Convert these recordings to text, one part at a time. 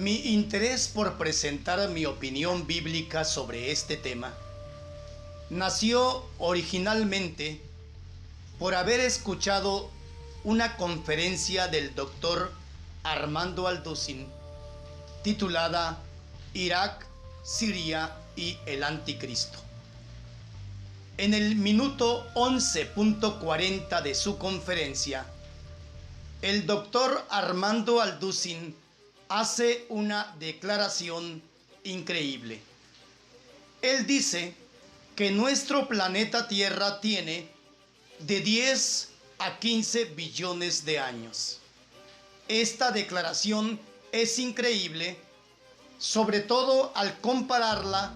Mi interés por presentar mi opinión bíblica sobre este tema nació originalmente por haber escuchado una conferencia del doctor Armando Alducin titulada Irak, Siria y el Anticristo. En el minuto 11.40 de su conferencia, el doctor Armando Alducin hace una declaración increíble. Él dice que nuestro planeta Tierra tiene de 10 a 15 billones de años. Esta declaración es increíble, sobre todo al compararla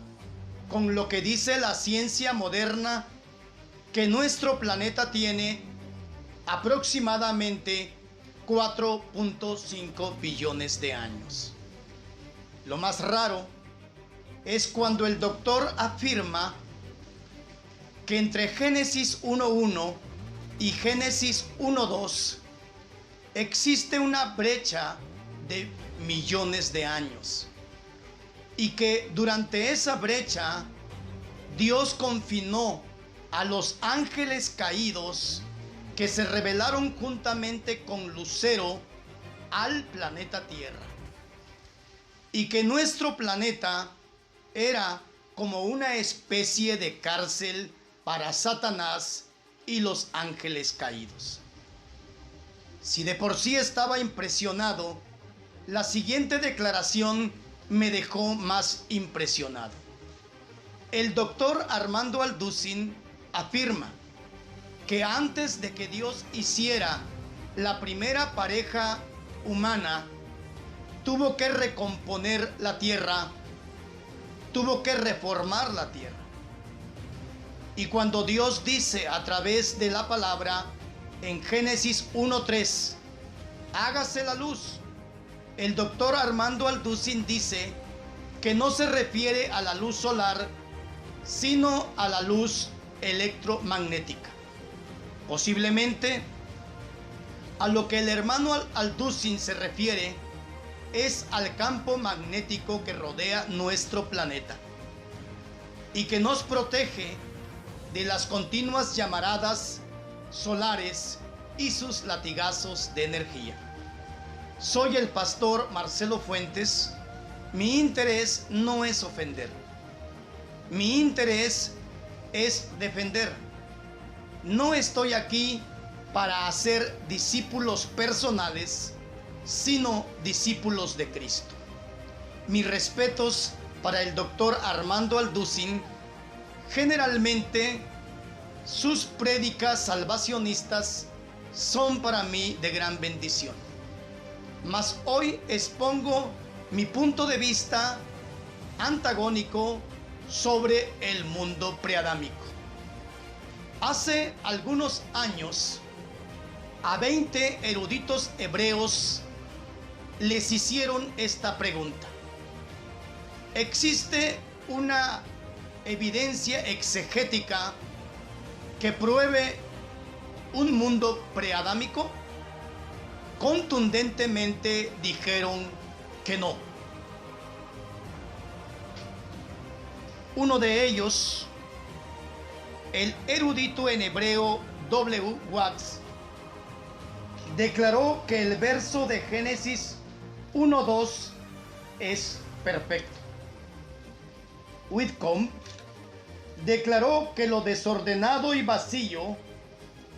con lo que dice la ciencia moderna, que nuestro planeta tiene aproximadamente 4.5 billones de años. Lo más raro es cuando el doctor afirma que entre Génesis 1.1 y Génesis 1.2 existe una brecha de millones de años y que durante esa brecha Dios confinó a los ángeles caídos que se rebelaron juntamente con Lucero al planeta Tierra, y que nuestro planeta era como una especie de cárcel para Satanás y los ángeles caídos. Si de por sí estaba impresionado, la siguiente declaración me dejó más impresionado. El doctor Armando Alducin afirma que antes de que Dios hiciera la primera pareja humana, tuvo que recomponer la tierra, tuvo que reformar la tierra. Y cuando Dios dice a través de la palabra en Génesis 1.3, hágase la luz, el doctor Armando Alducin dice que no se refiere a la luz solar, sino a la luz electromagnética. Posiblemente a lo que el hermano Alducin se refiere es al campo magnético que rodea nuestro planeta y que nos protege de las continuas llamaradas solares y sus latigazos de energía. Soy el pastor Marcelo Fuentes. Mi interés no es ofender. Mi interés es defender. No estoy aquí para hacer discípulos personales, sino discípulos de Cristo. Mis respetos para el doctor Armando Alducin. Generalmente, sus prédicas salvacionistas son para mí de gran bendición. Mas hoy expongo mi punto de vista antagónico sobre el mundo preadámico. Hace algunos años, a 20 eruditos hebreos les hicieron esta pregunta: ¿existe una evidencia exegética que pruebe un mundo preadámico? Contundentemente dijeron que no. Uno de ellos, el erudito en hebreo W. Watts, declaró que el verso de Génesis 1.2 es perfecto. Whitcomb declaró que lo desordenado y vacío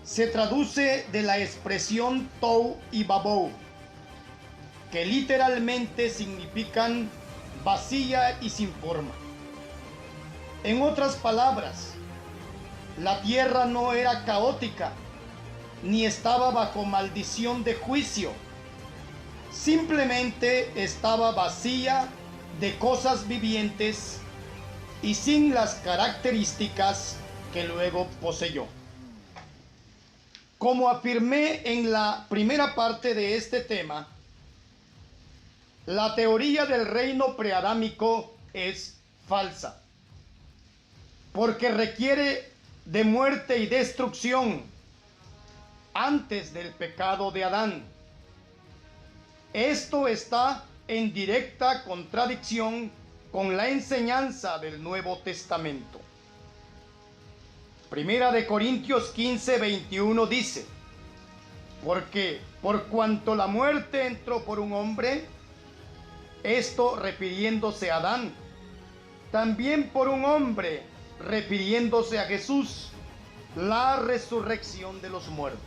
se traduce de la expresión tohu y babou, que literalmente significan vacía y sin forma. En otras palabras, la tierra no era caótica, ni estaba bajo maldición de juicio. Simplemente estaba vacía de cosas vivientes y sin las características que luego poseyó. Como afirmé en la primera parte de este tema, la teoría del reino preadámico es falsa, porque requiere de muerte y destrucción antes del pecado de Adán. Esto está en directa contradicción con la enseñanza del Nuevo Testamento. Primera de Corintios 15:21 dice: porque por cuanto la muerte entró por un hombre, esto refiriéndose a Adán, también por un hombre, refiriéndose a Jesús, la resurrección de los muertos.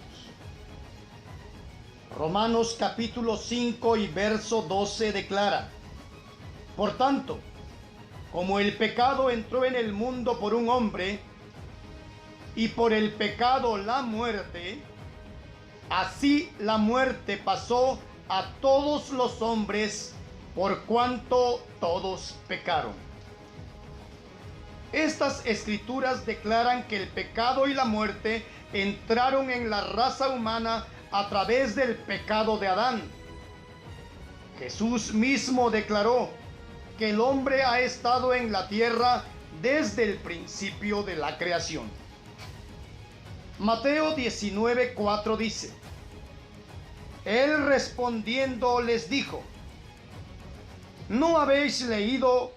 Romanos capítulo 5 y verso 12 declara: por tanto, como el pecado entró en el mundo por un hombre, y por el pecado la muerte, así la muerte pasó a todos los hombres, por cuanto todos pecaron. Estas escrituras declaran que el pecado y la muerte entraron en la raza humana a través del pecado de Adán. Jesús mismo declaró que el hombre ha estado en la tierra desde el principio de la creación. Mateo 19:4 dice: él respondiendo les dijo: ¿no habéis leído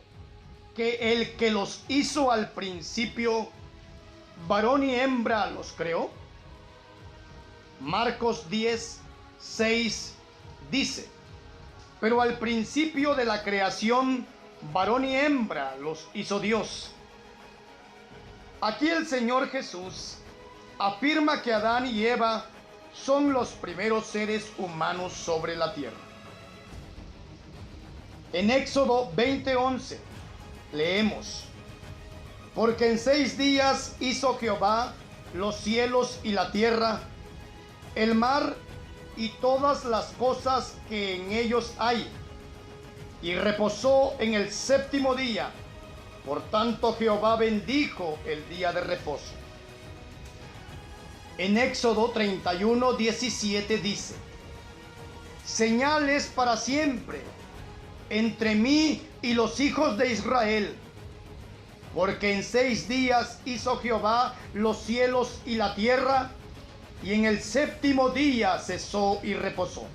que el que los hizo al principio, varón y hembra los creó? Marcos 10:6 dice: pero al principio de la creación, varón y hembra los hizo Dios. Aquí el Señor Jesús afirma que Adán y Eva son los primeros seres humanos sobre la tierra. En Éxodo 20:11 leemos: porque en 6 días hizo Jehová los cielos y la tierra, el mar y todas las cosas que en ellos hay, y reposó en el 7º día. Por tanto Jehová bendijo el día de reposo. En Éxodo 31:17 dice: señales para siempre entre mí y los hijos de Israel, porque en 6 días hizo Jehová los cielos y la tierra, y en el 7º día cesó y reposó.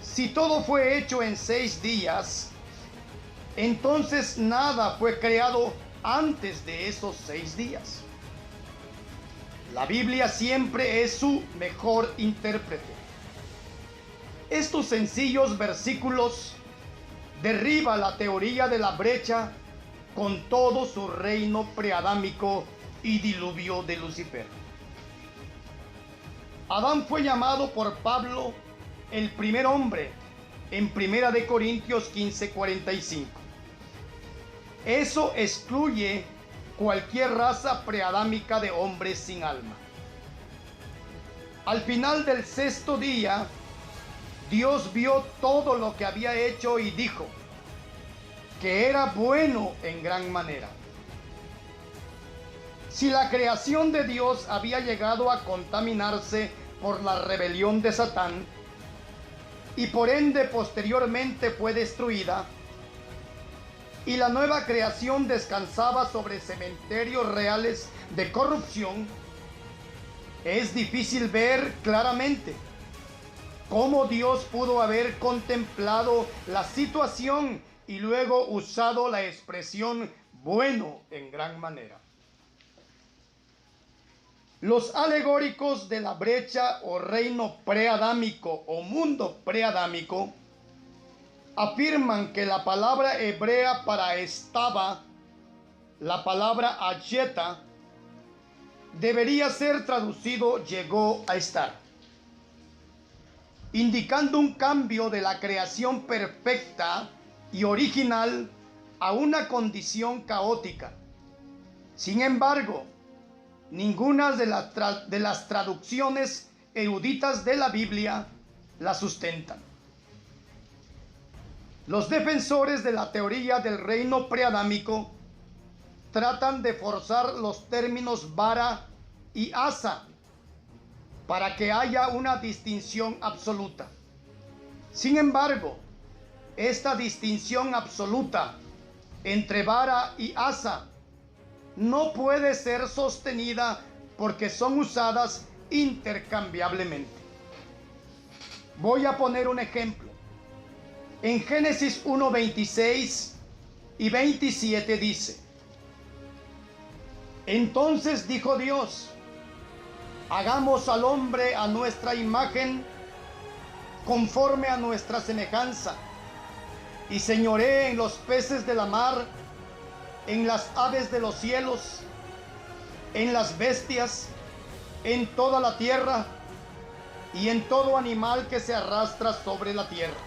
Si todo fue hecho en 6 días, entonces nada fue creado antes de esos 6 días. La Biblia siempre es su mejor intérprete. Estos sencillos versículos derriban la teoría de la brecha con todo su reino preadámico y diluvio de Lucifer. Adán fue llamado por Pablo el primer hombre en Primera de Corintios 15:45. Eso excluye cualquier raza preadámica de hombres sin alma. Al final del 6º día, Dios vio todo lo que había hecho y dijo que era bueno en gran manera. Si la creación de Dios había llegado a contaminarse por la rebelión de Satán y por ende posteriormente fue destruida, y la nueva creación descansaba sobre cementerios reales de corrupción, es difícil ver claramente cómo Dios pudo haber contemplado la situación y luego usado la expresión bueno en gran manera. Los alegóricos de la brecha o reino preadámico o mundo preadámico afirman que la palabra hebrea para estaba, la palabra ayeta, debería ser traducido llegó a estar, indicando un cambio de la creación perfecta y original a una condición caótica. Sin embargo, ninguna de las traducciones eruditas de la Biblia la sustentan. Los defensores de la teoría del reino preadámico tratan de forzar los términos vara y asa para que haya una distinción absoluta. Sin embargo, esta distinción absoluta entre vara y asa no puede ser sostenida porque son usadas intercambiablemente. Voy a poner un ejemplo. En Génesis 1, 26 y 27 dice: entonces dijo Dios, hagamos al hombre a nuestra imagen, conforme a nuestra semejanza, y señoree en los peces de la mar, en las aves de los cielos, en las bestias, en toda la tierra, y en todo animal que se arrastra sobre la tierra.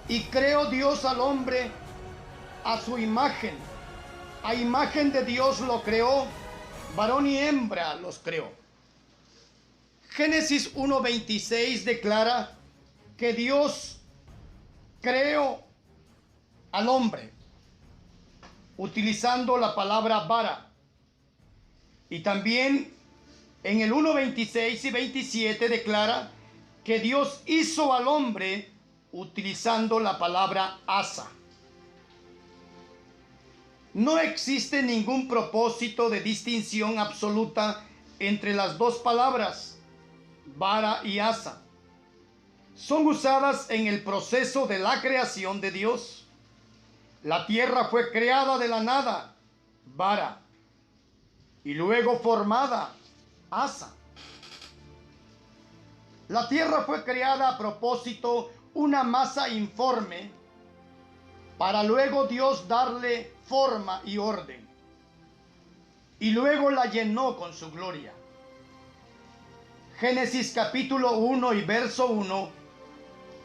Y creó Dios al hombre a su imagen, a imagen de Dios lo creó, varón y hembra los creó. Génesis 1:26 declara que Dios creó al hombre utilizando la palabra vara. Y también en el 1:26 y 27 declara que Dios hizo al hombre utilizando la palabra asa. No existe ningún propósito de distinción absoluta entre las dos palabras, vara y asa. Son usadas en el proceso de la creación de Dios. La tierra fue creada de la nada, vara, y luego formada, asa. La tierra fue creada a propósito, una masa informe, para luego Dios darle forma y orden. Y luego la llenó con su gloria. Génesis capítulo 1 y verso 1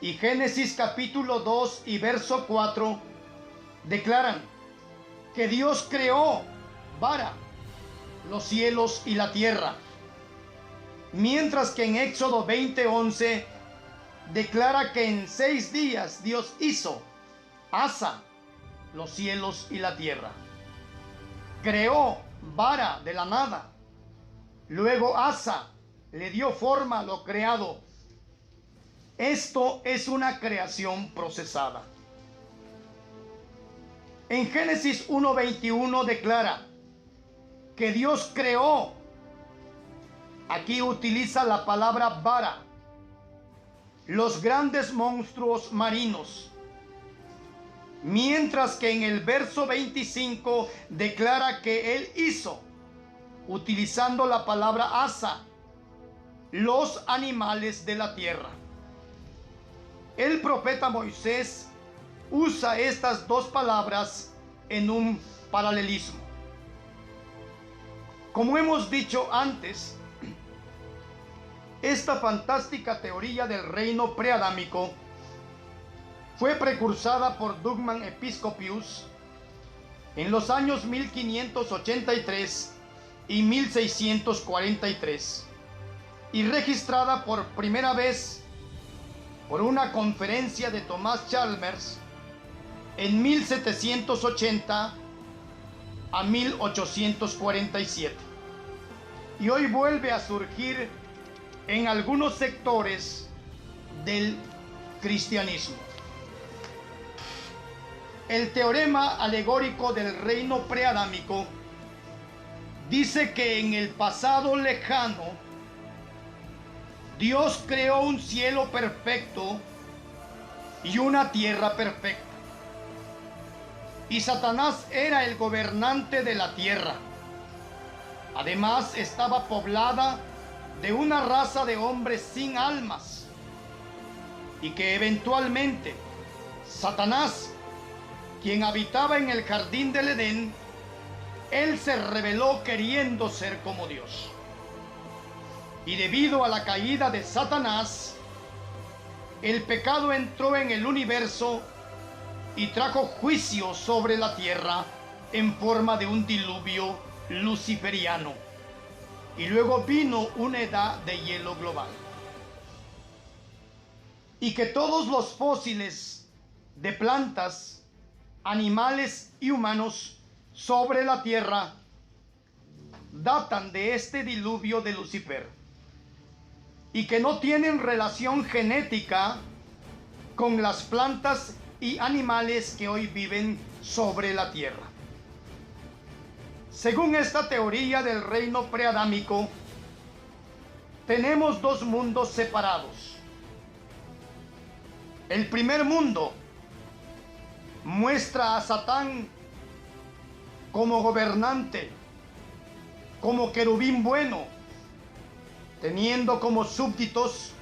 y Génesis capítulo 2 y verso 4 declaran que Dios creó vara, los cielos y la tierra. Mientras que en Éxodo 20:11 declara que en 6 días Dios hizo asa, los cielos y la tierra. Creó vara de la nada. Luego asa le dio forma a lo creado. Esto es una creación procesada. En Génesis 1:21 declara que Dios creó. Aquí utiliza la palabra vara, los grandes monstruos marinos. Mientras que en el verso 25 declara que Él hizo, utilizando la palabra asa, los animales de la tierra. El profeta Moisés usa estas dos palabras en un paralelismo. Como hemos dicho antes, esta fantástica teoría del reino preadámico fue precursada por Dugman Episcopius en los años 1583 y 1643 y registrada por primera vez por una conferencia de Thomas Chalmers en 1780 a 1847, y hoy vuelve a surgir en algunos sectores del cristianismo. El teorema alegórico del reino preadámico dice que en el pasado lejano Dios creó un cielo perfecto y una tierra perfecta. Y Satanás era el gobernante de la tierra. Además, estaba poblada de una raza de hombres sin almas. Y que eventualmente Satanás, quien habitaba en el jardín del Edén, él se rebeló queriendo ser como Dios. Y debido a la caída de Satanás, el pecado entró en el universo y trajo juicio sobre la tierra en forma de un diluvio luciferiano. Y luego vino una edad de hielo global. Y que todos los fósiles de plantas, animales y humanos sobre la tierra datan de este diluvio de Lucifer, y que no tienen relación genética con las plantas y animales que hoy viven sobre la tierra. Según esta teoría del reino preadámico, tenemos dos mundos separados. El primer mundo muestra a Satán como gobernante, como querubín bueno, teniendo como súbditos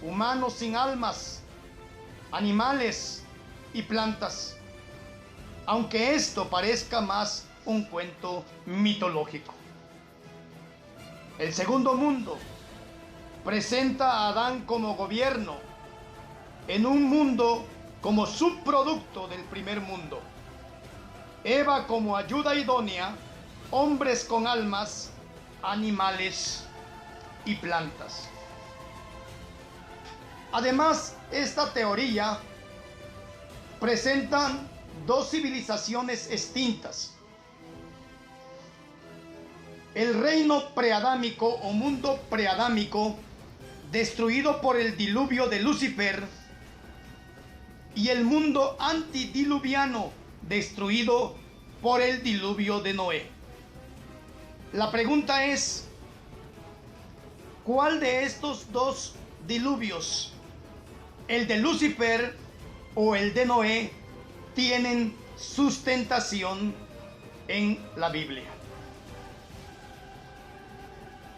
humanos sin almas, animales y plantas, aunque esto parezca más un cuento mitológico. El segundo mundo presenta a Adán como gobierno en un mundo como subproducto del primer mundo, Eva como ayuda idónea, hombres con almas, animales y plantas. Además, esta teoría presenta dos civilizaciones extintas. El reino preadámico o mundo preadámico, destruido por el diluvio de Lucifer, y el mundo antidiluviano, destruido por el diluvio de Noé. La pregunta es, ¿cuál de estos dos diluvios, el de Lucifer o el de Noé, tienen sustentación en la Biblia?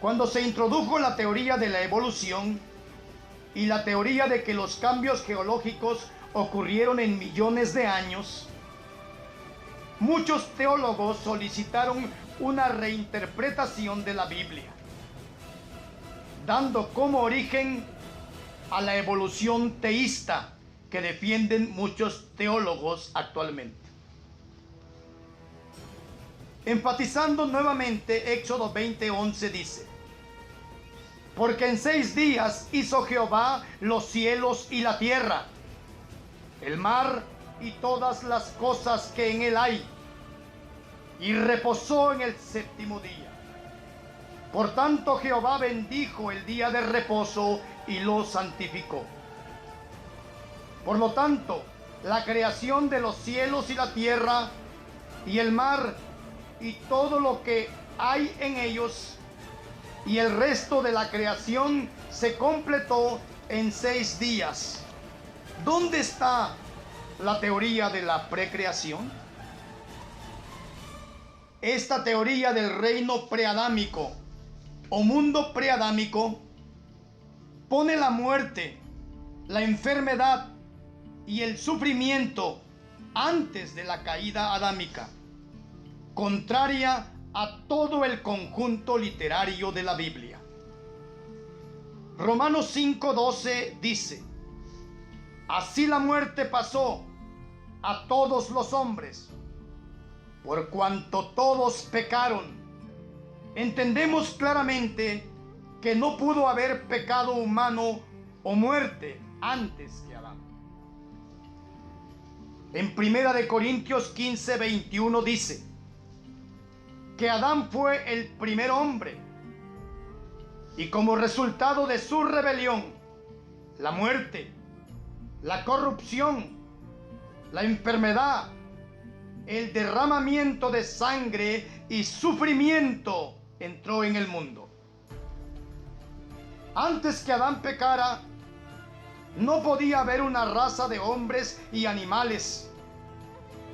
Cuando se introdujo la teoría de la evolución y la teoría de que los cambios geológicos ocurrieron en millones de años, muchos teólogos solicitaron una reinterpretación de la Biblia, dando como origen a la evolución teísta que defienden muchos teólogos actualmente. Enfatizando nuevamente, Éxodo 20:11 dice: porque en 6 días hizo Jehová los cielos y la tierra, el mar y todas las cosas que en él hay, y reposó en el séptimo día. Por tanto Jehová bendijo el día de reposo y lo santificó. Por lo tanto, la creación de los cielos y la tierra y el mar y todo lo que hay en ellos y el resto de la creación se completó en 6 días. ¿Dónde está la teoría de la precreación? Esta teoría del reino preadámico o mundo preadámico pone la muerte, la enfermedad y el sufrimiento antes de la caída adámica, contraria a todo el conjunto literario de la Biblia. Romanos 5:12 dice: así la muerte pasó a todos los hombres, por cuanto todos pecaron. Entendemos claramente que no pudo haber pecado humano o muerte antes que Adán. En 1 Corintios 15:21 dice que Adán fue el primer hombre, y como resultado de su rebelión, la muerte, la corrupción, la enfermedad, el derramamiento de sangre y sufrimiento entró en el mundo. Antes que Adán pecara, no podía haber una raza de hombres y animales.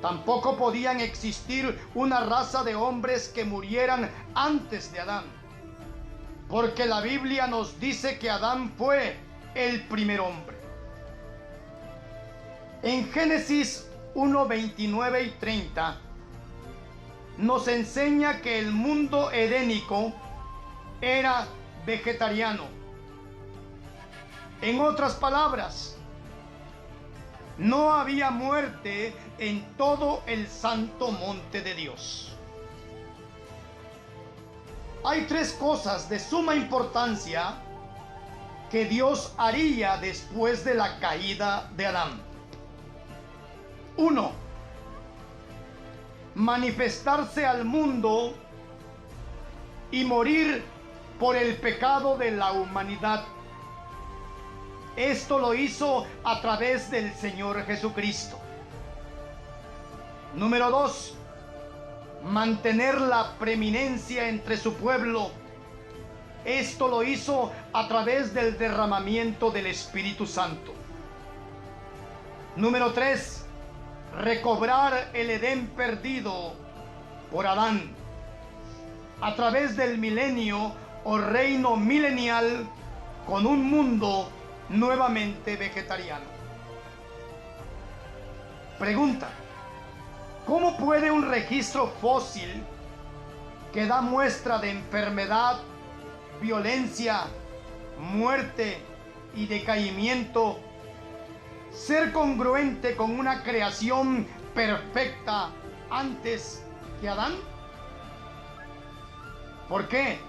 Tampoco podían existir una raza de hombres que murieran antes de Adán, porque la Biblia nos dice que Adán fue el primer hombre. En Génesis 1:29 y 30 nos enseña que el mundo edénico era vegetariano. En otras palabras, no había muerte en todo el santo monte de Dios. Hay 3 cosas de suma importancia que Dios haría después de la caída de Adán. 1. Manifestarse al mundo y morir por el pecado de la humanidad. Esto lo hizo a través del Señor Jesucristo. Número 2. Mantener la preeminencia entre su pueblo. Esto lo hizo a través del derramamiento del Espíritu Santo. Número 3. Recobrar el Edén perdido por Adán a través del milenio o reino milenial con un mundo nuevamente vegetariano. Pregunta: ¿cómo puede un registro fósil que da muestra de enfermedad, violencia, muerte y decaimiento ser congruente con una creación perfecta antes que Adán? ¿Por qué?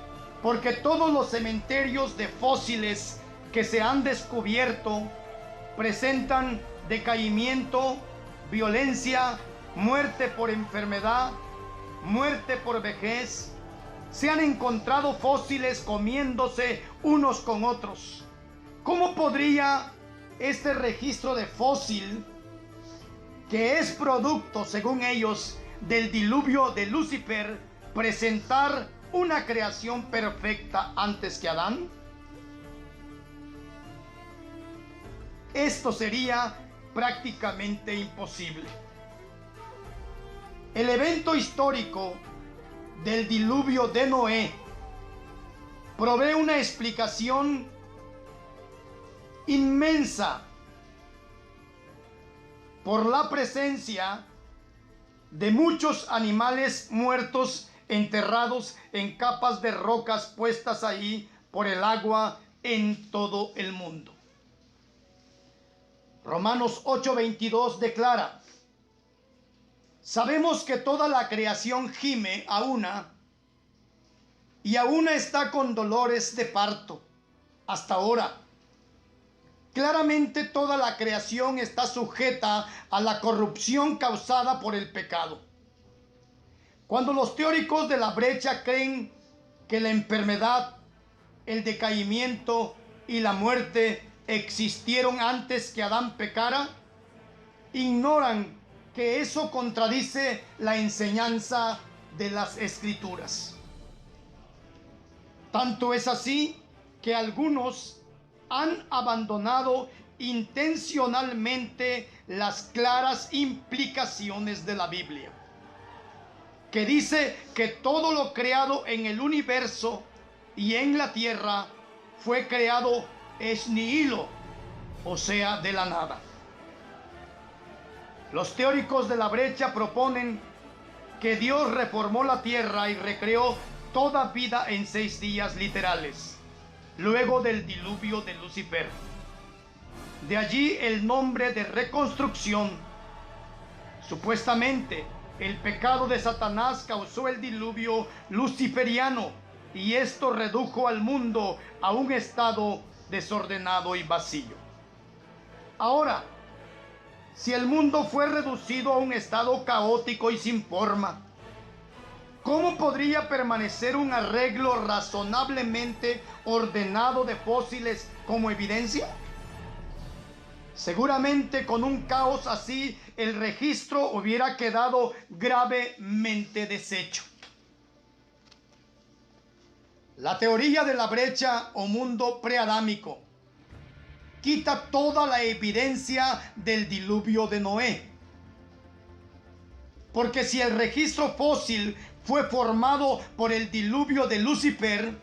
Porque todos los cementerios de fósiles que se han descubierto presentan decaimiento, violencia, muerte por enfermedad, muerte por vejez. Se han encontrado fósiles comiéndose unos con otros. ¿Cómo podría este registro de fósil, que es producto, según ellos, del diluvio de Lucifer, presentar una creación perfecta antes que Adán? Esto sería prácticamente imposible. El evento histórico del diluvio de Noé provee una explicación inmensa por la presencia de muchos animales muertos enterrados en capas de rocas puestas ahí por el agua en todo el mundo. Romanos 8:22 declara: sabemos que toda la creación gime a una está con dolores de parto hasta ahora. Claramente toda la creación está sujeta a la corrupción causada por el pecado. Cuando los teóricos de la brecha creen que la enfermedad, el decaimiento y la muerte existieron antes que Adán pecara, ignoran que eso contradice la enseñanza de las Escrituras. Tanto es así que algunos han abandonado intencionalmente las claras implicaciones de la Biblia, que dice que todo lo creado en el universo y en la tierra fue creado ex nihilo, o sea, de la nada. Los teóricos de la brecha proponen que Dios reformó la tierra y recreó toda vida en 6 días literales, luego del diluvio de Lucifer. De allí el nombre de reconstrucción. Supuestamente, el pecado de Satanás causó el diluvio luciferiano, y esto redujo al mundo a un estado desordenado y vacío. Ahora, si el mundo fue reducido a un estado caótico y sin forma, ¿cómo podría permanecer un arreglo razonablemente ordenado de fósiles como evidencia? Seguramente con un caos así, el registro hubiera quedado gravemente deshecho. La teoría de la brecha o mundo preadámico quita toda la evidencia del diluvio de Noé. Porque si el registro fósil fue formado por el diluvio de Lucifer,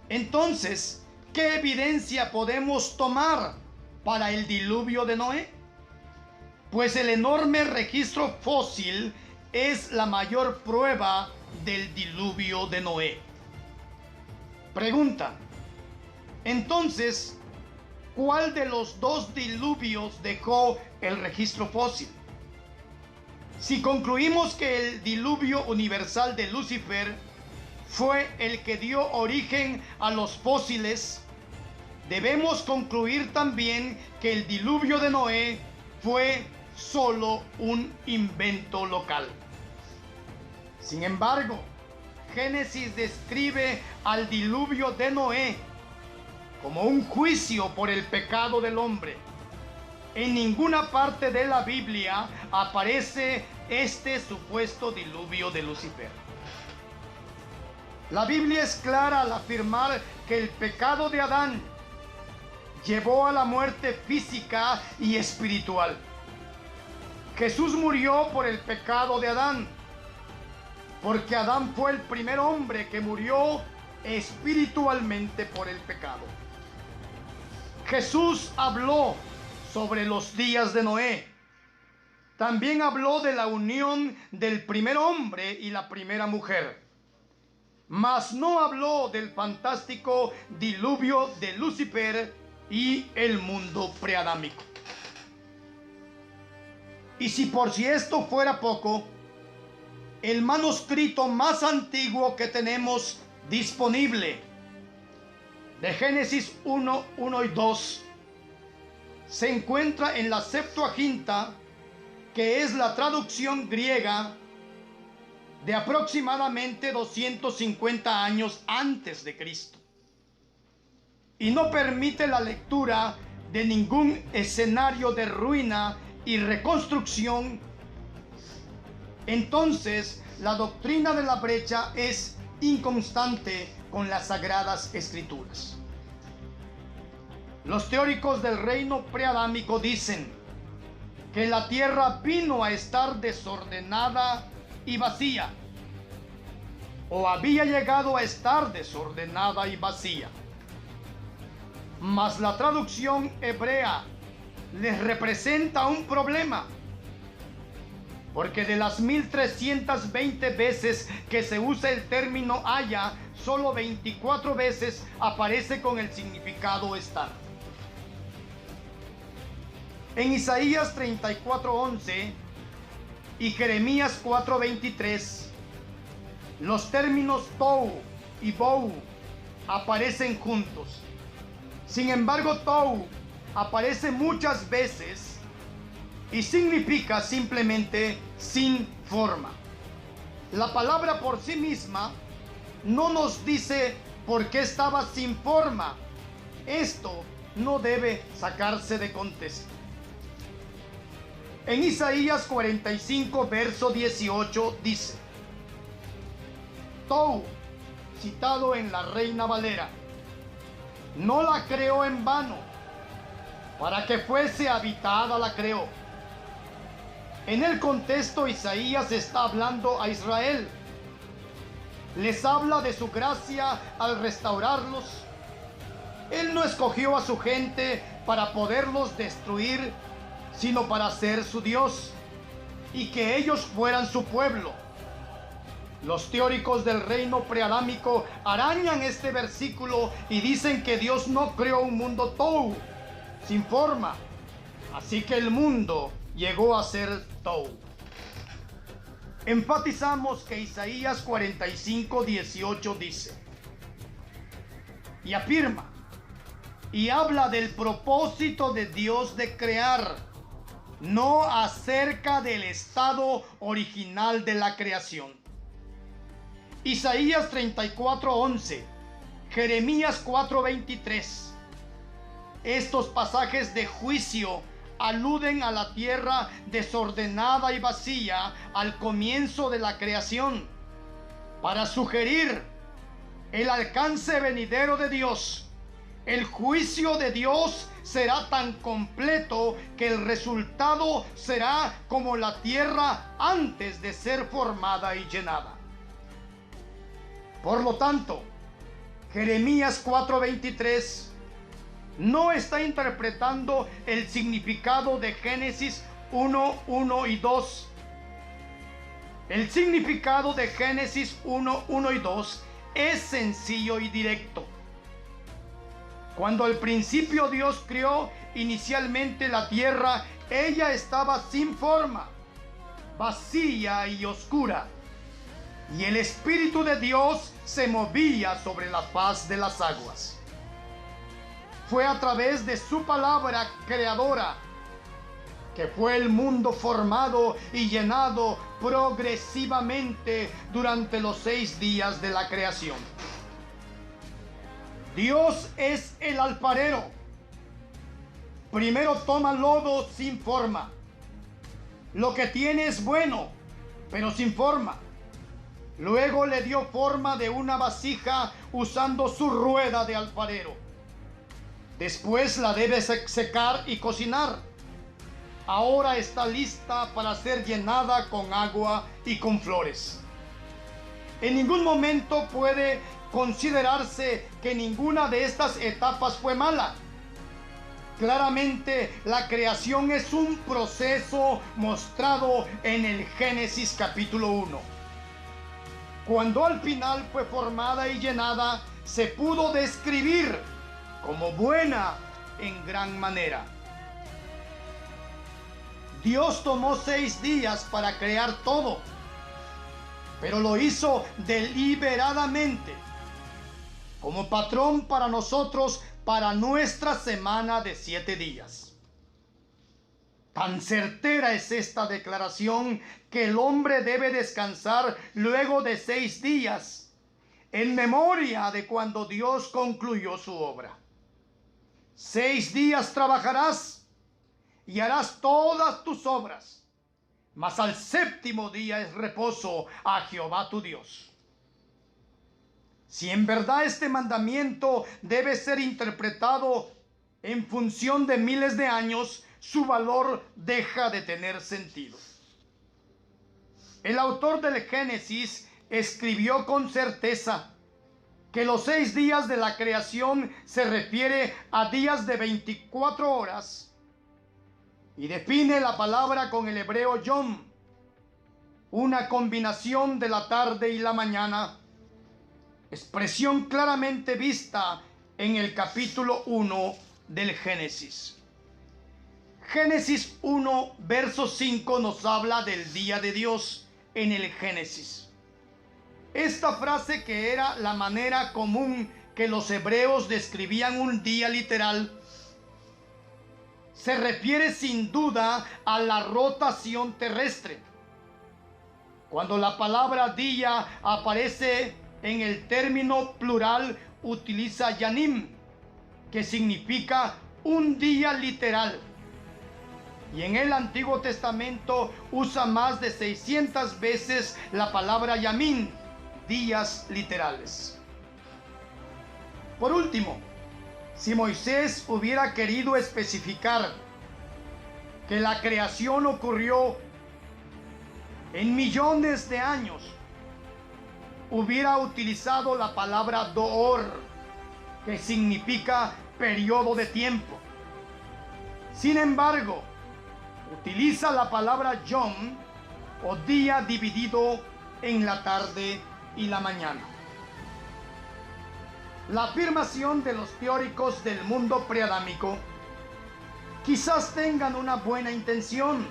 entonces, ¿qué evidencia podemos tomar para el diluvio de Noé? Pues el enorme registro fósil es la mayor prueba del diluvio de Noé. Pregunta: entonces, ¿cuál de los 2 diluvios dejó el registro fósil? Si concluimos que el diluvio universal de Lucifer fue el que dio origen a los fósiles, debemos concluir también que el diluvio de Noé fue solo un invento local. Sin embargo, Génesis describe al diluvio de Noé como un juicio por el pecado del hombre. En ninguna parte de la Biblia aparece este supuesto diluvio de Lucifer. La Biblia es clara al afirmar que el pecado de Adán llevó a la muerte física y espiritual. Jesús murió por el pecado de Adán, porque Adán fue el primer hombre que murió espiritualmente por el pecado. Jesús habló sobre los días de Noé. También habló de la unión del primer hombre y la primera mujer. Mas no habló del fantástico diluvio de Lucifer y el mundo preadámico. Y si esto fuera poco, el manuscrito más antiguo que tenemos disponible, de Génesis 1, 1 y 2, se encuentra en la Septuaginta, que es la traducción griega de aproximadamente 250 años antes de Cristo, y no permite la lectura de ningún escenario de ruina y reconstrucción. Entonces, la doctrina de la brecha es inconstante con las Sagradas Escrituras. Los teóricos del reino preadámico dicen que la tierra vino a estar desordenada y vacía, o había llegado a estar desordenada y vacía. Mas la traducción hebrea les representa un problema, porque de las 1320 veces que se usa el término haya, solo 24 veces aparece con el significado estar. En Isaías 34:11 y Jeremías 4:23, los términos tou y bou aparecen juntos. Sin embargo, tou aparece muchas veces y significa simplemente sin forma. La palabra por sí misma no nos dice por qué estaba sin forma. Esto no debe sacarse de contexto. En Isaías 45, verso 18 dice: Tou, citado en la Reina Valera, no la creó en vano, para que fuese habitada la creó. En el contexto, Isaías está hablando a Israel. Les habla de su gracia al restaurarlos. Él no escogió a su gente para poderlos destruir, sino para ser su Dios y que ellos fueran su pueblo. Los teóricos del reino preadámico arañan este versículo y dicen que Dios no creó un mundo tou, sin forma, así que el mundo llegó a ser tou. Enfatizamos que Isaías 45:18 dice y afirma y habla del propósito de Dios de crear, no acerca del estado original de la creación. Isaías 34:11, Jeremías 4:23. Estos pasajes de juicio aluden a la tierra desordenada y vacía al comienzo de la creación, para sugerir el alcance venidero de Dios. El juicio de Dios será tan completo que el resultado será como la tierra antes de ser formada y llenada. Por lo tanto, Jeremías 4:23 no está interpretando el significado de Génesis 1, 1 y 2. El significado de Génesis 1, 1 y 2 es sencillo y directo. Cuando al principio Dios creó inicialmente la tierra, ella estaba sin forma, vacía y oscura, y el Espíritu de Dios se movía sobre la faz de las aguas. Fue a través de su palabra creadora que fue el mundo formado y llenado progresivamente durante los 6 días de la creación. Dios es el alfarero. Primero toma lodo sin forma. Lo que tiene es bueno, pero sin forma. Luego le dio forma de una vasija usando su rueda de alfarero. Después la debes secar y cocinar. Ahora está lista para ser llenada con agua y con flores. En ningún momento puede considerarse que ninguna de estas etapas fue mala. Claramente, la creación es un proceso mostrado en el Génesis capítulo 1. Cuando al final fue formada y llenada, se pudo describir como buena en gran manera. Dios tomó 6 días para crear todo, pero lo hizo deliberadamente, como patrón para nosotros, para nuestra semana de 7 días. Tan certera es esta declaración que el hombre debe descansar luego de 6 días, en memoria de cuando Dios concluyó su obra. 6 días trabajarás y harás todas tus obras, mas al 7º día es reposo a Jehová tu Dios. Si en verdad este mandamiento debe ser interpretado en función de miles de años, su valor deja de tener sentido. El autor del Génesis escribió con certeza que los 6 días de la creación se refiere a días de 24 horas y define la palabra con el hebreo yom, una combinación de la tarde y la mañana, expresión claramente vista en el capítulo 1 del Génesis. Génesis 1, verso 5 nos habla del día de Dios en el Génesis. Esta frase, que era la manera común que los hebreos describían un día literal, se refiere sin duda a la rotación terrestre. Cuando la palabra día aparece en el término plural, utiliza yanim, que significa un día literal. Y en el Antiguo Testamento usa más de 600 veces la palabra yamín, días literales. Por último, si Moisés hubiera querido especificar que la creación ocurrió en millones de años, hubiera utilizado la palabra door, que significa periodo de tiempo. Sin embargo, utiliza la palabra yom, o día dividido en la tarde y la mañana. La afirmación de los teóricos del mundo preadámico quizás tengan una buena intención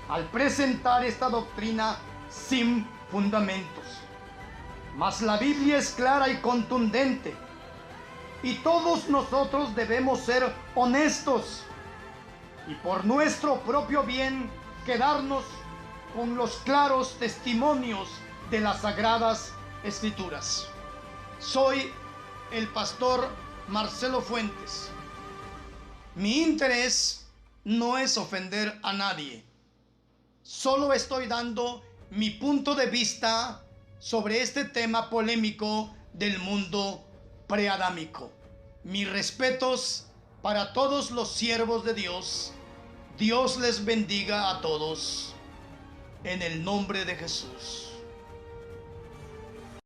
al presentar esta doctrina sin fundamentos, mas la Biblia es clara y contundente, y todos nosotros debemos ser honestos y por nuestro propio bien quedarnos con los claros testimonios de las Sagradas Escrituras. Soy el pastor Marcelo Fuentes. Mi interés no es ofender a nadie. Solo estoy dando mi punto de vista sobre este tema polémico del mundo preadámico. Mis respetos para todos los siervos de Dios. Dios les bendiga a todos en el nombre de Jesús.